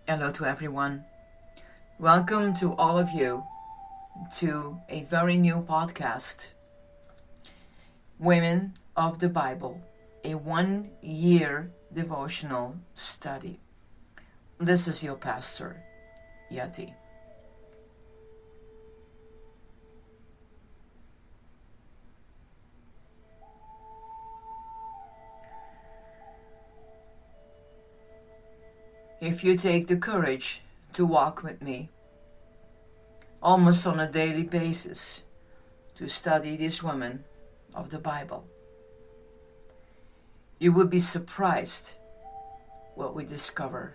Hello to everyone. Welcome to all of you to a very new podcast, Women of the Bible, a 1-year devotional study. This is your pastor, Yati. If you take the courage to walk with me, almost on a daily basis, to study these women of the Bible, you would be surprised what we discover.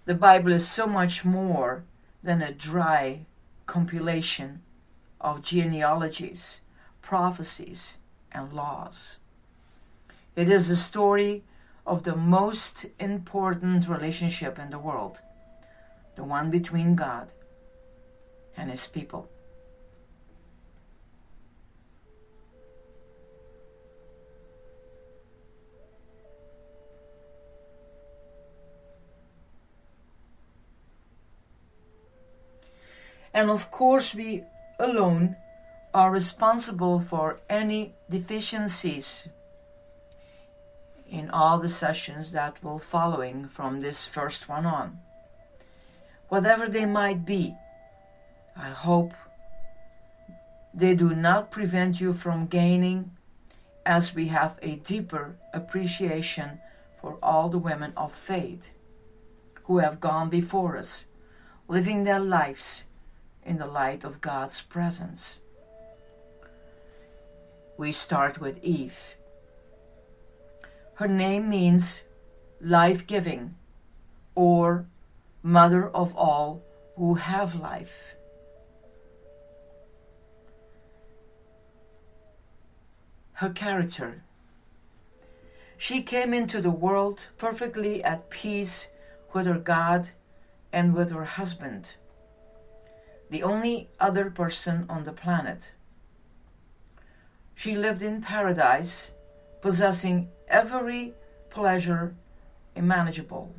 The Bible is so much more than a dry compilation of genealogies, prophecies, and laws. It is the story of the most important relationship in the world, the one between God and His people. And of course, we alone are responsible for any deficiencies in all the sessions that will following from this first one on. Whatever they might be, I hope they do not prevent you from gaining, as we have a deeper appreciation for all the women of faith who have gone before us, living their lives in the light of God's presence. We start with Eve. Her name means life-giving, or mother of all who have life. Her character. She came into the world perfectly at peace with her God and with her husband, the only other person on the planet. She lived in paradise, possessing every pleasure imaginable.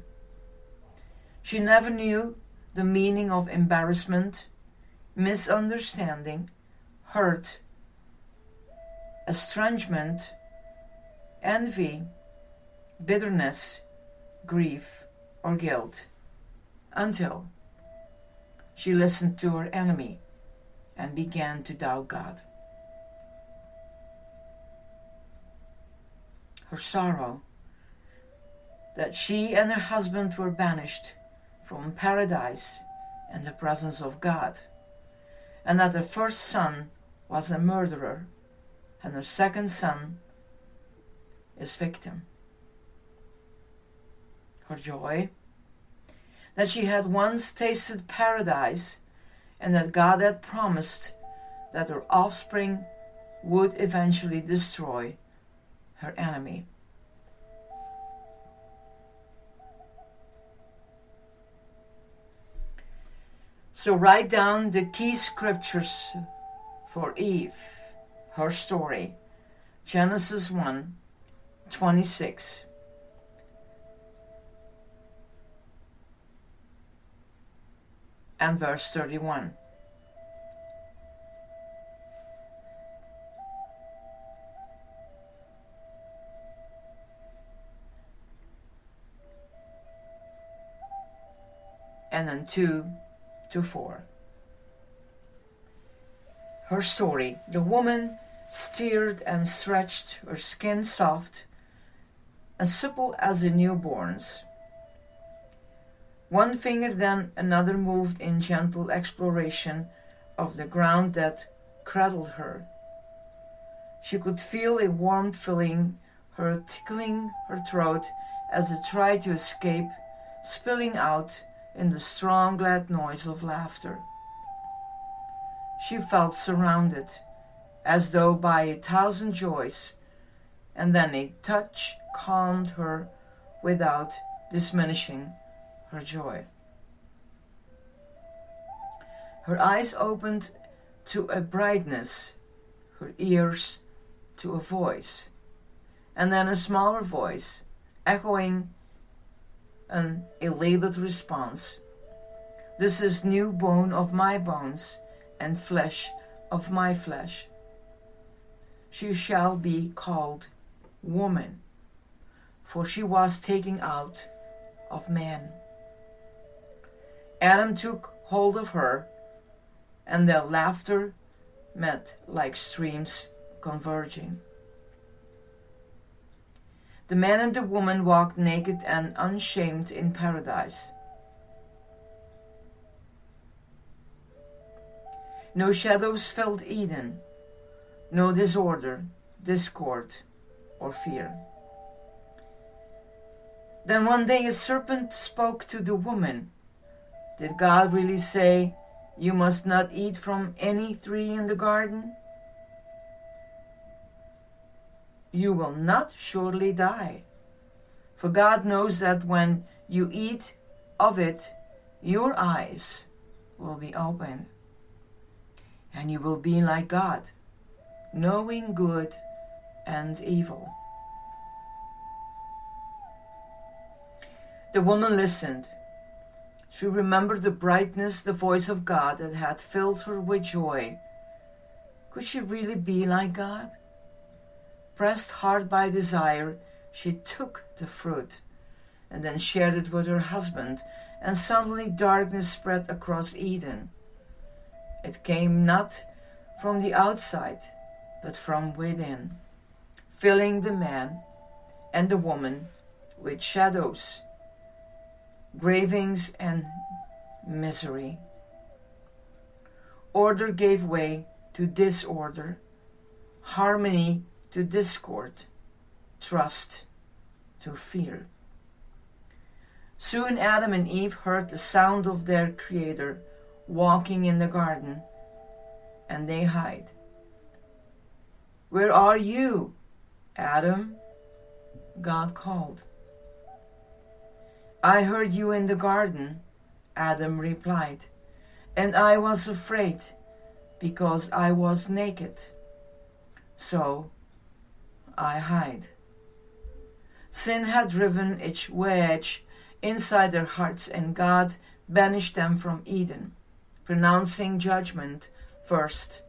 She never knew the meaning of embarrassment, misunderstanding, hurt, estrangement, envy, bitterness, grief, or guilt, until she listened to her enemy and began to doubt God. Her sorrow that she and her husband were banished from paradise and the presence of God, and that her first son was a murderer and her second son is victim. Her joy that she had once tasted paradise and that God had promised that her offspring would eventually destroy her enemy. So write down the key scriptures for Eve, her story. Genesis 1:26. And verse 31. And then 2-4. Her story. The woman stirred and stretched, her skin soft and supple as a newborn's. One finger then another moved in gentle exploration of the ground that cradled her. She could feel a warmth filling her, tickling her throat as it tried to escape, spilling out in the strong, glad noise of laughter. She felt surrounded, as though by 1,000 joys, and then a touch calmed her without diminishing her joy. Her eyes opened to a brightness, her ears to a voice, and then a smaller voice, echoing an elated response. This is new bone of my bones and flesh of my flesh. She shall be called woman, for she was taken out of man. Adam took hold of her, and their laughter met like streams converging. The man and the woman walked naked and unshamed in paradise. No shadows filled Eden, no disorder, discord, or fear. Then one day a serpent spoke to the woman. Did God really say, "You must not eat from any tree in the garden"? You will not surely die. For God knows that when you eat of it, your eyes will be opened, and you will be like God, knowing good and evil. The woman listened. She remembered the brightness, the voice of God that had filled her with joy. Could she really be like God? Pressed hard by desire, she took the fruit and then shared it with her husband, and suddenly darkness spread across Eden. It came not from the outside, but from within, filling the man and the woman with shadows, gravings, and misery. Order gave way to disorder, harmony to discord, trust to fear. Soon Adam and Eve heard the sound of their Creator walking in the garden, and they hid. "Where are you, Adam?" God called. "I heard you in the garden," Adam replied, "and I was afraid because I was naked. So I hide." Sin had driven its wedge inside their hearts, and God banished them from Eden, pronouncing judgment first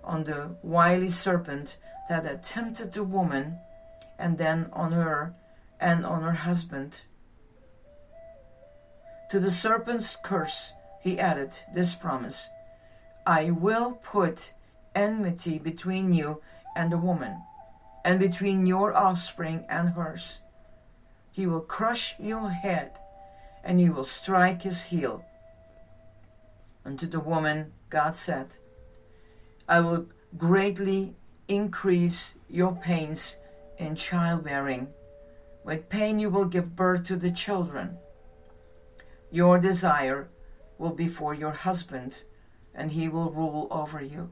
on the wily serpent that had tempted the woman, and then on her and on her husband. To the serpent's curse he added this promise: "I will put enmity between you and the woman, and between your offspring and hers. He will crush your head, and you will strike his heel." And to the woman God said, "I will greatly increase your pains in childbearing. With pain you will give birth to the children. Your desire will be for your husband, and he will rule over you."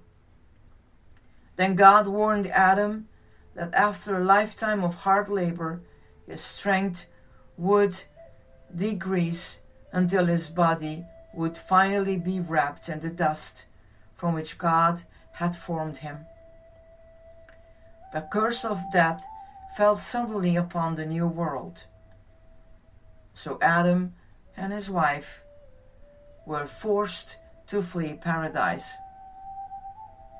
Then God warned Adam that after a lifetime of hard labor, his strength would decrease until his body would finally be wrapped in the dust from which God had formed him. The curse of death fell suddenly upon the new world. So Adam and his wife were forced to flee paradise.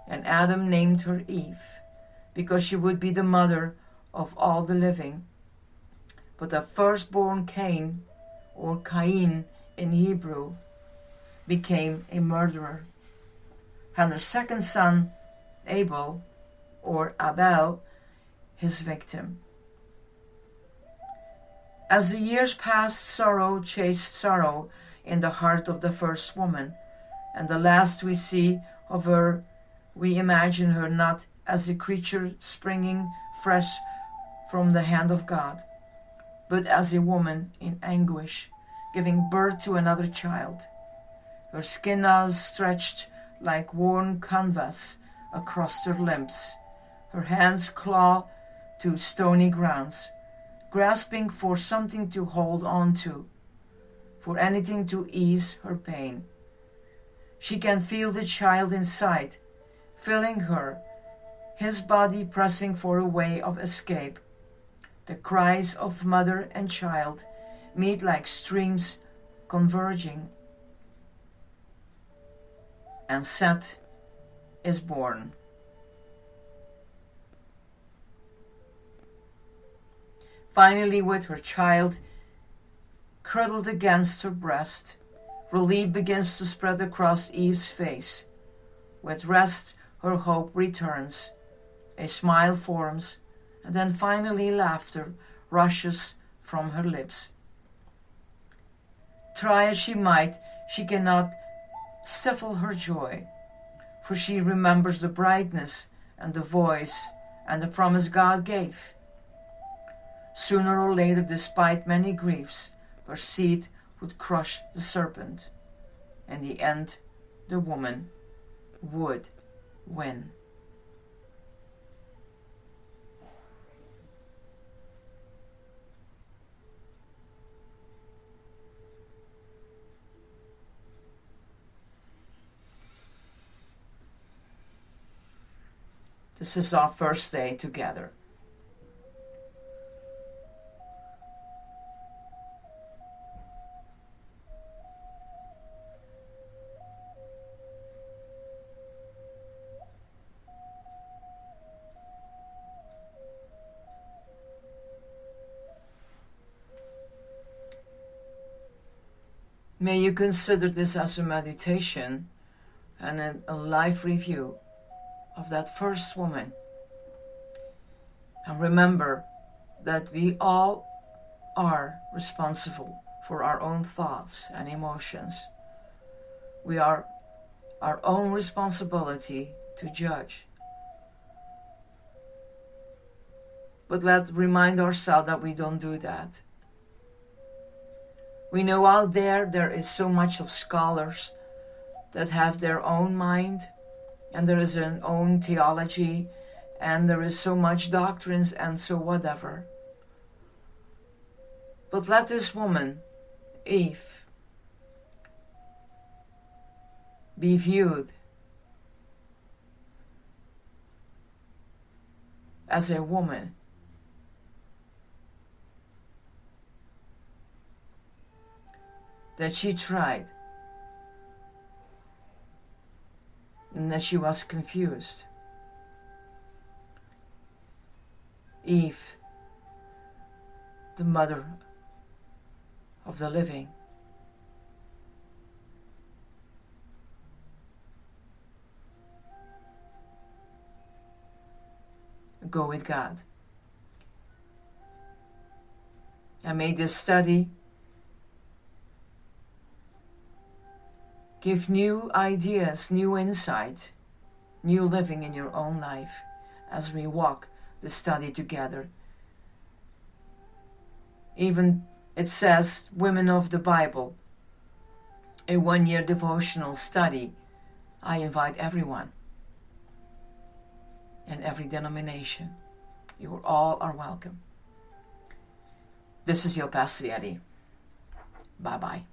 And Adam named her Eve, because she would be the mother of all the living. But the firstborn Cain, or Cain in Hebrew, became a murderer. And her second son, Abel, or Abel, his victim. As the years passed, sorrow chased sorrow in the heart of the first woman, and the last we see of her, we imagine her not as a creature springing fresh from the hand of God, but as a woman in anguish, giving birth to another child. Her skin now stretched like worn canvas across her limbs, her hands claw to stony grounds, grasping for something to hold on to, for anything to ease her pain. She can feel the child inside, filling her, his body pressing for a way of escape. The cries of mother and child meet like streams converging, and Seth is born. Finally, with her child cuddled against her breast, relief begins to spread across Eve's face. With rest, her hope returns. A smile forms, and then finally laughter rushes from her lips. Try as she might, she cannot stifle her joy, for she remembers the brightness and the voice and the promise God gave. Sooner or later, despite many griefs, her seed would crush the serpent. In the end, the woman would win. This is our first day together. May you consider this as a meditation and a life review of that first woman. And remember that we all are responsible for our own thoughts and emotions. We are our own responsibility to judge. But let's remind ourselves that we don't do that. We know out there is so much of scholars that have their own mind, and there is an own theology, and there is so much doctrines and so whatever. But let this woman, Eve, be viewed as a woman that she tried and that she was confused. Eve, the mother of the living. Go with God. And may this study give new ideas, new insight, new living in your own life as we walk the study together. Even it says, Women of the Bible, a 1-year devotional study. I invite everyone in every denomination. You all are welcome. This is your Pastor Eddie. Bye-bye.